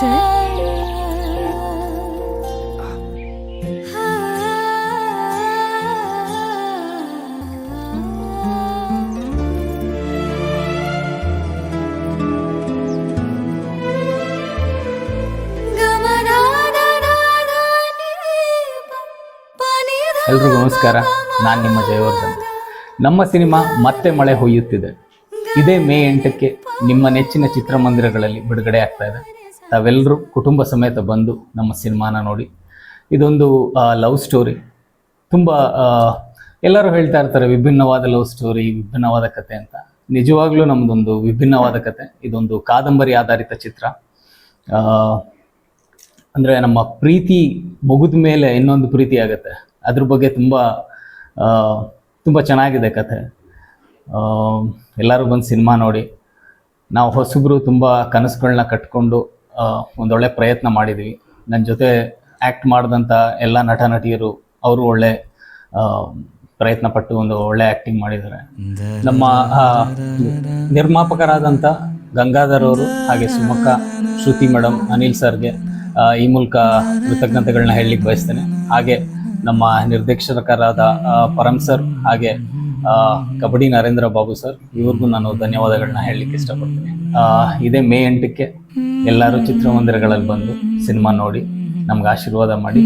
Sir. ಎಲ್ರಿಗೂ ನಮಸ್ಕಾರ. ನಾನು ನಿಮ್ಮ ಜಯವರ್ಧನ್. ನಮ್ಮ ಸಿನಿಮಾ ಮತ್ತೆ ಮಳೆ ಹೊಯ್ಯುತ್ತಿದೆ. ಇದೇ ಮೇ 8ಕ್ಕೆ ನಿಮ್ಮ ನೆಚ್ಚಿನ ಚಿತ್ರಮಂದಿರಗಳಲ್ಲಿ ಬಿಡುಗಡೆ ಆಗ್ತಾ ಇದೆ. ತಾವೆಲ್ಲರೂ ಕುಟುಂಬ ಸಮೇತ ಬಂದು ನಮ್ಮ ಸಿನಿಮಾನ ನೋಡಿ. ಇದೊಂದು ಲವ್ ಸ್ಟೋರಿ. ತುಂಬ ಎಲ್ಲರೂ ಹೇಳ್ತಾ ಇರ್ತಾರೆ ವಿಭಿನ್ನವಾದ ಲವ್ ಸ್ಟೋರಿ, ವಿಭಿನ್ನವಾದ ಕತೆ ಅಂತ. ನಿಜವಾಗ್ಲೂ ನಮ್ಮದೊಂದು ವಿಭಿನ್ನವಾದ ಕತೆ. ಇದೊಂದು ಕಾದಂಬರಿ ಆಧಾರಿತ ಚಿತ್ರ. ಅಂದರೆ ನಮ್ಮ ಪ್ರೀತಿ ಮುಗಿದ ಮೇಲೆ ಇನ್ನೊಂದು ಪ್ರೀತಿ ಆಗುತ್ತೆ, ಅದ್ರ ಬಗ್ಗೆ ತುಂಬ ಚೆನ್ನಾಗಿದೆ ಕಥೆ. ಎಲ್ಲರೂ ಬಂದು ಸಿನಿಮಾ ನೋಡಿ. ನಾವು ಹೊಸಬ್ರು ತುಂಬ ಕನಸುಗಳನ್ನ ಕಟ್ಕೊಂಡು ಒಂದೊಳ್ಳೆ ಪ್ರಯತ್ನ ಮಾಡಿದ್ವಿ. ನನ್ನ ಜೊತೆ ಆ್ಯಕ್ಟ್ ಮಾಡಿದಂಥ ಎಲ್ಲ ನಟ ನಟಿಯರು ಅವರು ಒಳ್ಳೆ ಪ್ರಯತ್ನ ಪಟ್ಟು ಒಂದು ಒಳ್ಳೆ ಆ್ಯಕ್ಟಿಂಗ್ ಮಾಡಿದ್ದಾರೆ. ನಮ್ಮ ನಿರ್ಮಾಪಕರಾದಂಥ ಗಂಗಾಧರ್ ಅವರು, ಹಾಗೆ ಸುಮಕ್ಕ, ಶ್ರುತಿ ಮೇಡಮ್, ಅನಿಲ್ ಸರ್ಗೆ ಈ ಮೂಲಕ ಕೃತಜ್ಞತೆಗಳನ್ನ ಹೇಳಲಿಕ್ಕೆ ಬಯಸ್ತೇನೆ. ಹಾಗೆ ನಮ್ಮ ನಿರ್ದೇಶಕರಾದ ಪರಮ್ ಸರ್, ಹಾಗೆ ಕಬಡ್ಡಿ ನರೇಂದ್ರ ಬಾಬು ಸರ್, ಇವ್ರಿಗೂ ನಾನು ಧನ್ಯವಾದಗಳನ್ನ ಹೇಳಲಿಕ್ಕೆ ಇಷ್ಟಪಡ್ತೀನಿ. ಇದೇ ಮೇ 8ಕ್ಕೆ ಎಲ್ಲರೂ ಚಿತ್ರಮಂದಿರಗಳಲ್ಲಿ ಬಂದು ಸಿನಿಮಾ ನೋಡಿ ನಮ್ಗೆ ಆಶೀರ್ವಾದ ಮಾಡಿ.